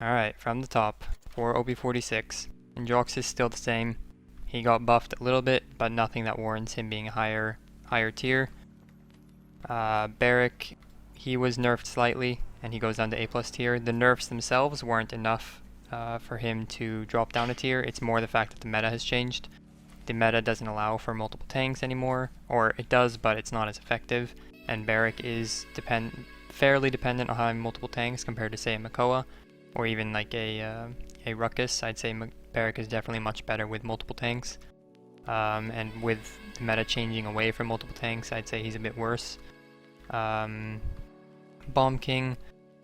Alright, from the top, for OB46, Androx is still the same. He got buffed a little bit, but nothing that warrants him being a higher tier. Barrick, he was nerfed slightly, and he goes down to A+ tier. The nerfs themselves weren't enough for him to drop down a tier. It's more the fact that the meta has changed. The meta doesn't allow for multiple tanks anymore, or it does, but it's not as effective. And Barrick is fairly dependent on having multiple tanks compared to, say, a Makoa, or even like a Ruckus. I'd say Barrick is definitely much better with multiple tanks. And with the meta changing away from multiple tanks, I'd say he's a bit worse. Bomb King,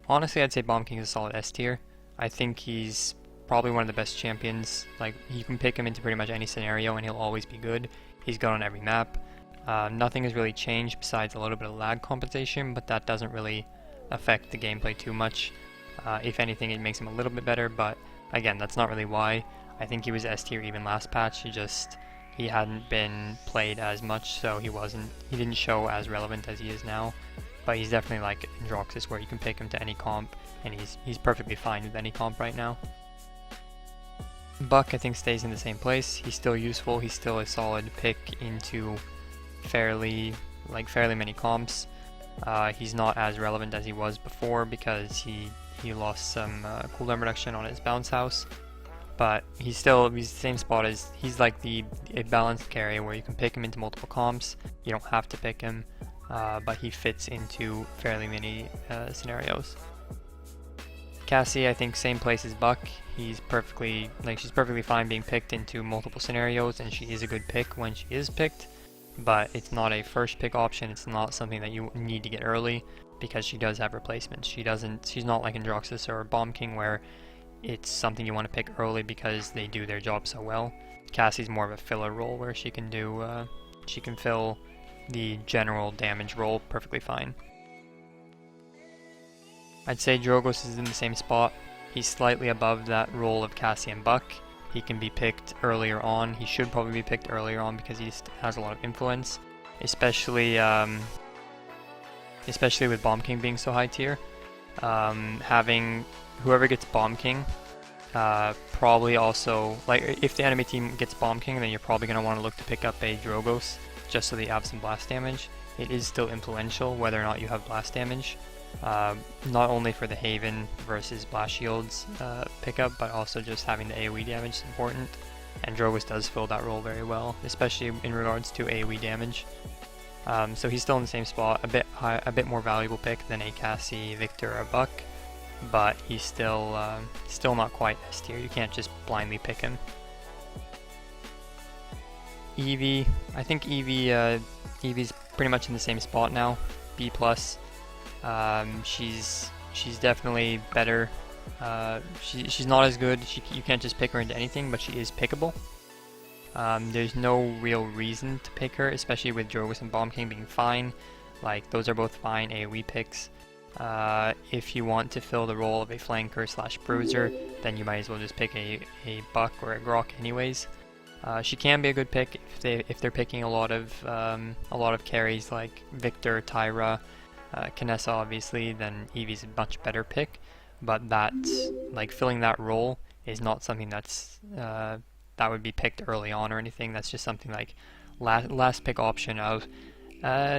honestly, I'd say Bomb King is a solid S tier. I think he's probably one of the best champions. Like, you can pick him into pretty much any scenario and he'll always be good. He's good on every map. Nothing has really changed besides a little bit of lag compensation, but that doesn't really affect the gameplay too much. If anything, it makes him a little bit better, but again, that's not really why. I think he was S tier even last patch. He hadn't been played as much, so he didn't show as relevant as he is now. But he's definitely like Androxus, where you can pick him to any comp, and he's perfectly fine with any comp right now. Buck, I think, stays in the same place. He's still useful. He's still a solid pick into fairly many comps. He's not as relevant as he was before because he lost some cooldown reduction on his bounce house, but he's the same spot as he's like a balanced carry where you can pick him into multiple comps. You don't have to pick him, but he fits into fairly many scenarios. Cassie, I think, same place as Buck. She's perfectly fine being picked into multiple scenarios, and she is a good pick when she is picked, but it's not a first pick option. It's not something that you need to get early because she does have replacements. She's not like Androxus or Bomb King where it's something you want to pick early because they do their job so well. Cassie's more of a filler role where she can fill the general damage role perfectly fine. I'd say Drogoz is in the same spot. He's slightly above that role of Cassie and Buck. He can be picked earlier on. He should probably be picked earlier on because he has a lot of influence, especially with Bomb King being so high tier. Having whoever gets Bomb King, probably also, like, if the enemy team gets Bomb King, then you're probably going to want to look to pick up a Drogoz just so that you have some blast damage. It is still influential whether or not you have blast damage. Not only for the Haven versus Blast Shields pickup, but also just having the AoE damage is important, and Drogoz does fill that role very well, especially in regards to AoE damage. So he's still in the same spot, a bit more valuable pick than a Cassie, Victor, or Buck, but he's still not quite S tier. You can't just blindly pick him. Evie, I think Evie's pretty much in the same spot now, B+. She's definitely better. She's not as good. You can't just pick her into anything, but she is pickable. There's no real reason to pick her, especially with Drogoz and Bomb King being fine. Like, those are both fine AoE picks. If you want to fill the role of a flanker / bruiser, then you might as well just pick a Buck or a Grok anyways. She can be a good pick if they're picking a lot of carries like Victor, Tyra, Kinessa obviously, then Evie's a much better pick, but filling that role is not something that would be picked early on or anything. That's just something like last pick option of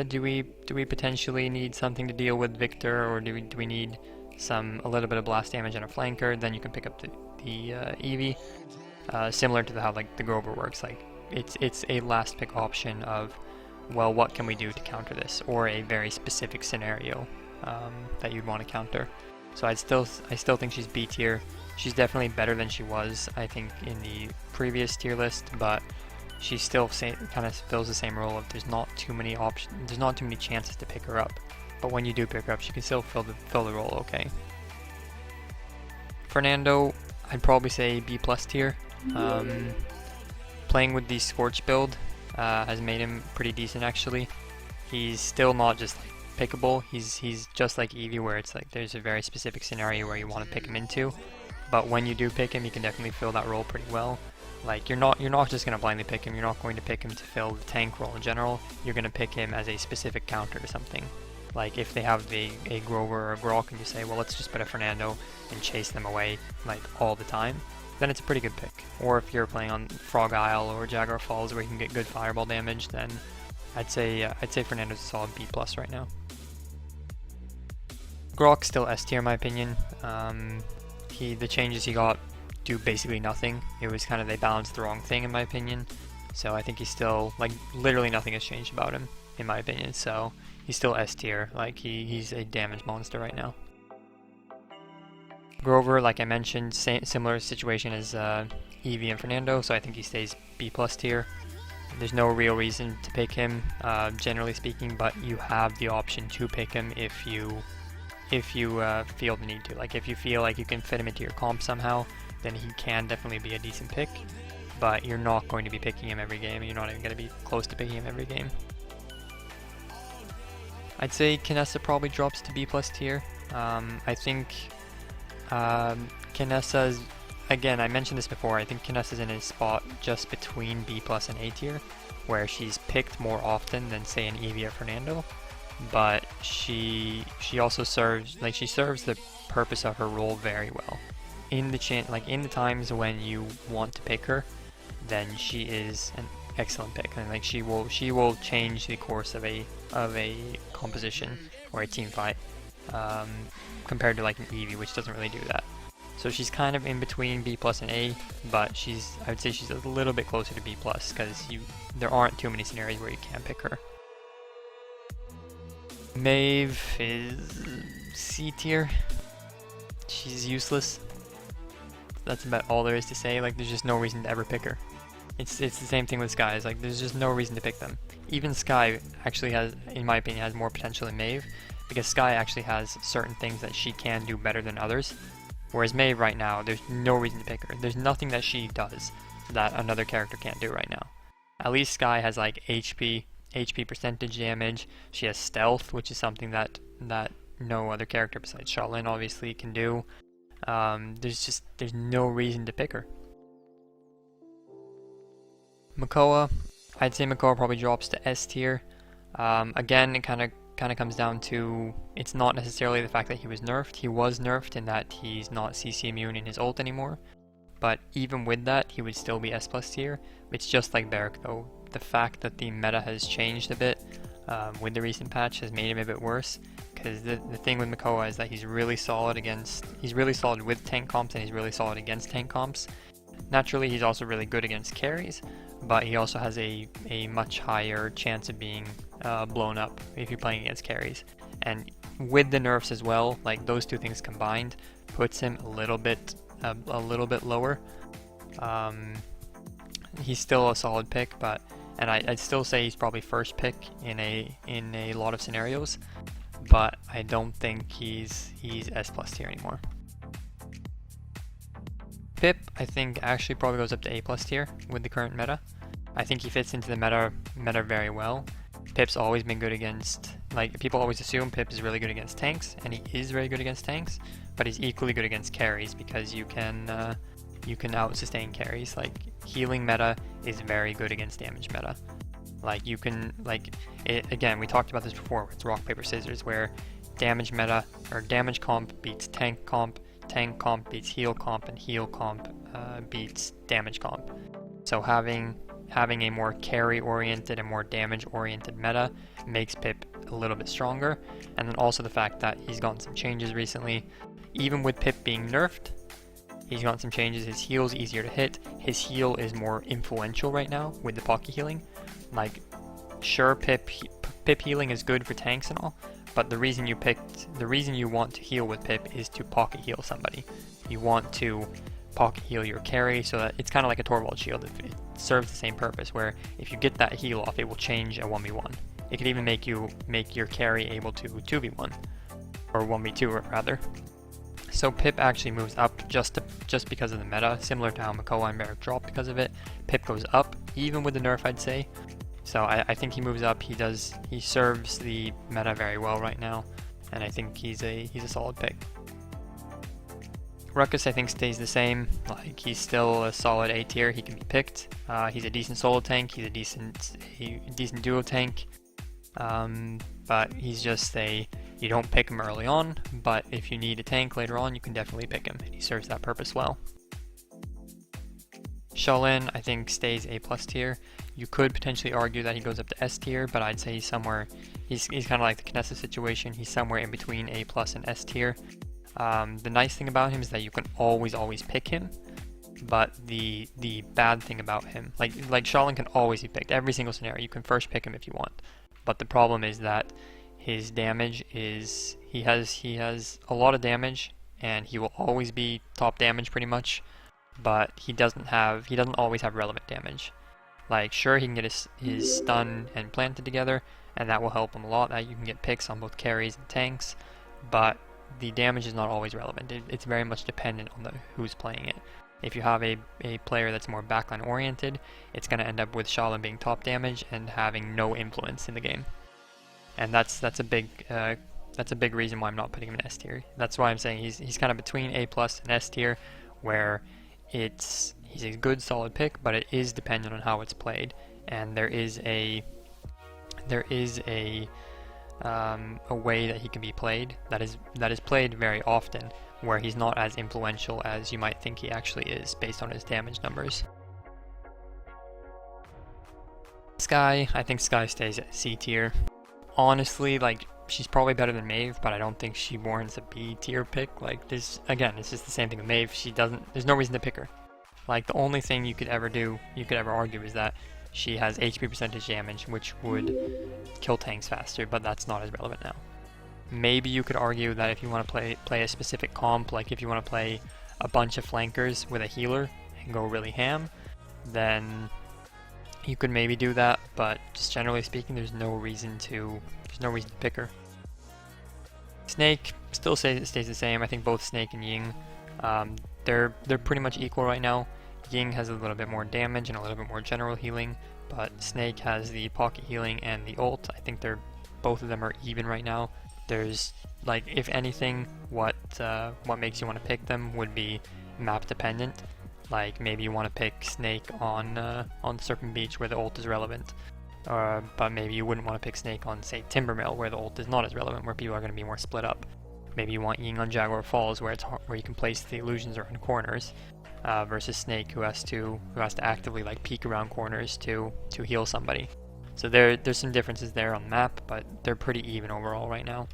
do we potentially need something to deal with Victor, or do we need a little bit of blast damage on a flanker? Then you can pick up the Evie, similar to how like the Grover works. Like, it's a last pick option of, well, what can we do to counter this, or a very specific scenario that you'd want to counter. So I still think she's B tier. She's definitely better than she was, I think, in the previous tier list, but she still kind of fills the same role of there's not too many options, there's not too many chances to pick her up. But when you do pick her up, she can still fill the role okay. Fernando, I'd probably say B+ tier. Playing with the Scorch build has made him pretty decent actually. He's still not just like pickable. He's just like Evie, where it's like there's a very specific scenario where you want to pick him into. But when you do pick him, you can definitely fill that role pretty well. Like, you're not just gonna blindly pick him. You're not going to pick him to fill the tank role in general. You're gonna pick him as a specific counter to something. Like if they have a Grover or a Grok and you say, well, let's just put a Fernando and chase them away like all the time, then it's a pretty good pick. Or if you're playing on Frog Isle or Jaguar Falls where you can get good fireball damage, then I'd say Fernando's a solid B+ right now. Grok's still S tier in my opinion. The changes he got do basically nothing. It was kind of, they balanced the wrong thing in my opinion. So I think he's still, like, literally nothing has changed about him in my opinion. So he's still S tier. Like he's a damage monster right now. Grover, like I mentioned, similar situation as Evie and Fernando, so I think he stays B+ tier. There's no real reason to pick him, generally speaking, but you have the option to pick him if you feel the need to. Like if you feel like you can fit him into your comp somehow, then he can definitely be a decent pick, but you're not going to be picking him every game. You're not even going to be close to picking him every game. I'd say Kinessa probably drops to B+ tier. I think Kinessa's, again, I mentioned this before, I think Kinessa's in a spot just between B+ and A tier, where she's picked more often than say an Evie or Fernando, but she also serves the purpose of her role very well. In the times when you want to pick her, then she is an excellent pick, and like she will change the course of a composition or a team fight, compared to like an Evie, which doesn't really do that. So she's kind of in between B+ and A, but I would say she's a little bit closer to B+, because there aren't too many scenarios where you can pick her. Maeve is C tier. She's useless. That's about all there is to say. Like, there's just no reason to ever pick her. It's the same thing with Skye. Like, there's just no reason to pick them. Even Skye actually has, in my opinion, has more potential than Maeve, because Skye actually has certain things that she can do better than others, whereas Maeve right now, there's no reason to pick her. There's nothing that she does that another character can't do right now. At least Skye has like HP percentage damage. She has stealth, which is something that no other character besides Shaolin obviously can do. There's no reason to pick her. Makoa, I'd say Makoa probably drops to S tier. Again, it kind of comes down to, it's not necessarily the fact that he was nerfed. He was nerfed in that he's not CC immune in his ult anymore, but even with that, he would still be S+ tier. It's just like Barrack though. The fact that the meta has changed a bit with the recent patch has made him a bit worse, because the thing with Makoa is that he's really solid with tank comps, and he's really solid against tank comps. Naturally, he's also really good against carries, but he also has a much higher chance of being blown up if you're playing against carries. And with the nerfs as well, like those two things combined, puts him a little bit lower. He's still a solid pick, and I'd still say he's probably first pick in a lot of scenarios, but I don't think he's S+ tier anymore. Pip, I think, actually probably goes up to A+ tier with the current meta. I think he fits into the meta very well. Pip's always been good against, like, people always assume Pip is really good against tanks, and he is very good against tanks, but he's equally good against carries, because you can out sustain carries. Like, healing meta is very good against damage meta. Like, you can, like, again, we talked about this before with rock, paper, scissors, where damage meta, or damage comp beats tank comp beats heal comp, and heal comp beats damage comp. So having a more carry oriented and more damage oriented meta makes Pip a little bit stronger. And then also the fact that he's gotten some changes recently. Even with Pip being nerfed, he's gotten some changes. His heal's easier to hit. His heal is more influential right now with the pocket healing. Like, sure, Pip healing is good for tanks and all, but the reason you want to heal with Pip is to pocket heal somebody. You want to pocket heal your carry, so that it's kind of like a Torvald shield. It serves the same purpose, where if you get that heal off, it will change a 1v1. It could even make your carry able to 2v1, or 1v2 rather. So Pip actually moves up just because of the meta, similar to how Makoa and Barrack drop because of it. Pip goes up, even with the nerf, I'd say. So I think he moves up. He serves the meta very well right now, and I think he's a solid pick. Ruckus, I think, stays the same. Like, he's still a solid A tier. He can be picked. He's a decent solo tank. He's a decent duo tank. But he's just you don't pick him early on, but if you need a tank later on, you can definitely pick him. He serves that purpose well. Shaolin, I think, stays A+ tier. You could potentially argue that he goes up to S tier, but I'd say he's kind of like the Knessa situation. He's somewhere in between A+ and S tier. The nice thing about him is that you can always pick him, but the bad thing about him, like Shaolin can always be picked. Every single scenario, you can first pick him if you want. But the problem is that his damage is, he has a lot of damage, and he will always be top damage pretty much, but he doesn't always have relevant damage. Like, sure, he can get his stun and planted together, and that will help him a lot. That you can get picks on both carries and tanks, but the damage is not always relevant. It's very much dependent on who's playing it. If you have a player that's more backline oriented, it's going to end up with Shaolin being top damage and having no influence in the game. And that's a big reason why I'm not putting him in S tier. That's why I'm saying he's kind of between A+ and S tier, where he's a good solid pick, but it is dependent on how it's played. And there is a way that he can be played that is played very often, where he's not as influential as you might think he actually is based on his damage numbers. Skye, I think Skye stays at C tier. Honestly, like, she's probably better than Maeve, but I don't think she warrants a B tier pick. Like, it's just the same thing with Maeve. There's no reason to pick her. Like, the only thing you could ever argue is that she has HP percentage damage, which would kill tanks faster, but that's not as relevant now. Maybe you could argue that if you want to play a specific comp, like if you want to play a bunch of flankers with a healer and go really ham, then you could maybe do that, but just generally speaking, there's no reason to pick her. Snake still stays the same. I think both Snake and Ying, they're pretty much equal right now. Ying has a little bit more damage and a little bit more general healing, but Snake has the pocket healing and the ult. I think both of them are even right now. There's, like, if anything, what makes you want to pick them would be map dependent. Like, maybe you want to pick Snake on Serpent Beach where the ult is relevant, but maybe you wouldn't want to pick Snake on, say, Timbermill where the ult is not as relevant, where people are going to be more split up. Maybe you want Ying on Jaguar Falls where you can place the illusions around corners, versus Snake who has to actively, like, peek around corners to heal somebody. So there's some differences there on the map, but they're pretty even overall right now.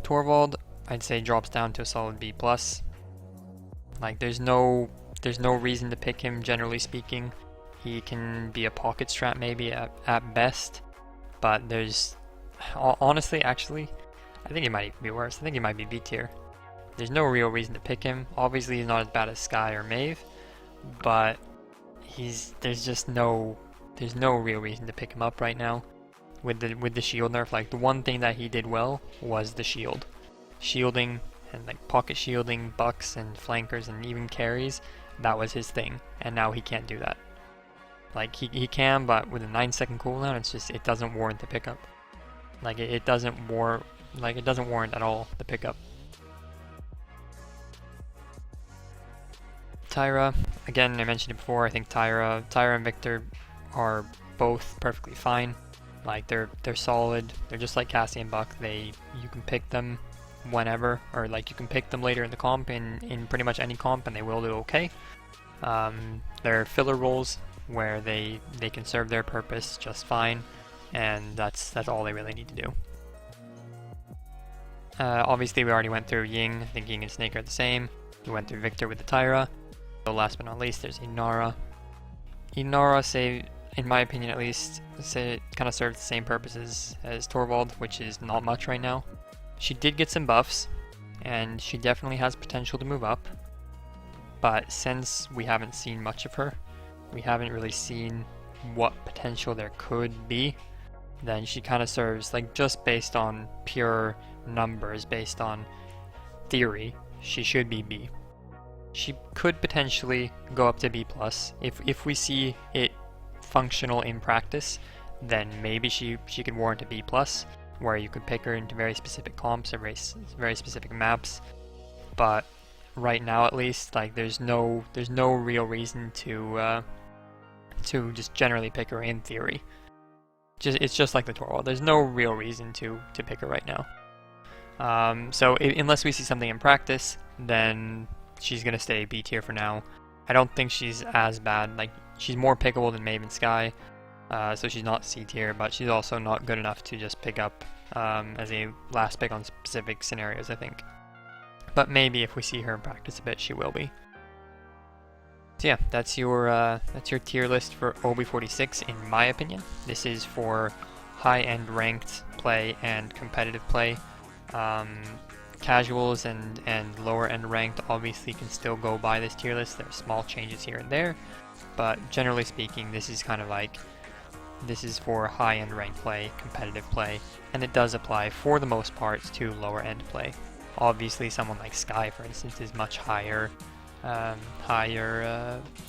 Torvald, I'd say, drops down to a solid B+. Like, there's no reason to pick him, generally speaking. He can be a pocket strat maybe at best, but honestly, actually, I think he might be worse. I think he might be B tier. There's no real reason to pick him. Obviously, he's not as bad as Skye or Maeve, but there's no real reason to pick him up right now with the shield nerf. Like, the one thing that he did well was the shielding and, like, pocket shielding bucks and flankers and even carries. That was his thing, and now he can't do that. Like, he can, but with a 9-second cooldown, it doesn't warrant the pickup. Like, it doesn't warrant at all the pickup. Tyra, again, I mentioned it before. I think Tyra and Victor are both perfectly fine. Like, they're solid. They're just like Cassie and Buck. You can pick them whenever, or, like, you can pick them later in the comp in pretty much any comp, and they will do okay. They're filler roles where they can serve their purpose just fine, and that's all they really need to do. Obviously, we already went through Ying. I think Ying and Snake are the same. We went through Victor with the Tyra. So last but not least, there's Inara. Inara, in my opinion at least, kind of serves the same purposes as Torvald, which is not much right now. She did get some buffs, and she definitely has potential to move up, but since we haven't seen much of her, we haven't really seen what potential there could be, then she kind of serves, like, just based on pure numbers, based on theory, she should be B. She could potentially go up to B+. If we see it functional in practice, then maybe she could warrant a B+, where you could pick her into very specific comps or very specific maps. But right now, at least, like, there's no real reason to just generally pick her in theory. it's just like the Torwall. There's no real reason to pick her right now. So unless we see something in practice, then she's gonna stay B tier for now. I don't think she's as bad. Like, she's more pickable than Maven Sky, so she's not C tier, but she's also not good enough to just pick up as a last pick on specific scenarios, I think. But maybe if we see her in practice a bit, she will be. So yeah, that's your tier list for OB46 in my opinion. This is for high-end ranked play and competitive play. Casuals and lower-end ranked obviously can still go by this tier list. There are small changes here and there, but generally speaking, this is kind of like, this is for high-end ranked play, competitive play, and it does apply for the most part to lower-end play. Obviously, someone like Sky, for instance, is much higher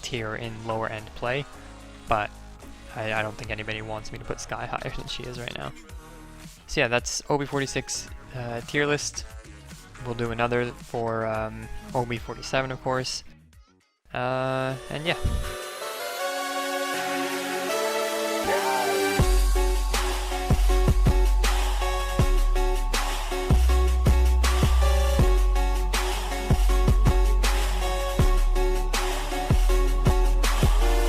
tier in lower end play, but I don't think anybody wants me to put Sky higher than she is right now. So yeah, that's OB46 tier list. We'll do another for OB47, of course, and yeah.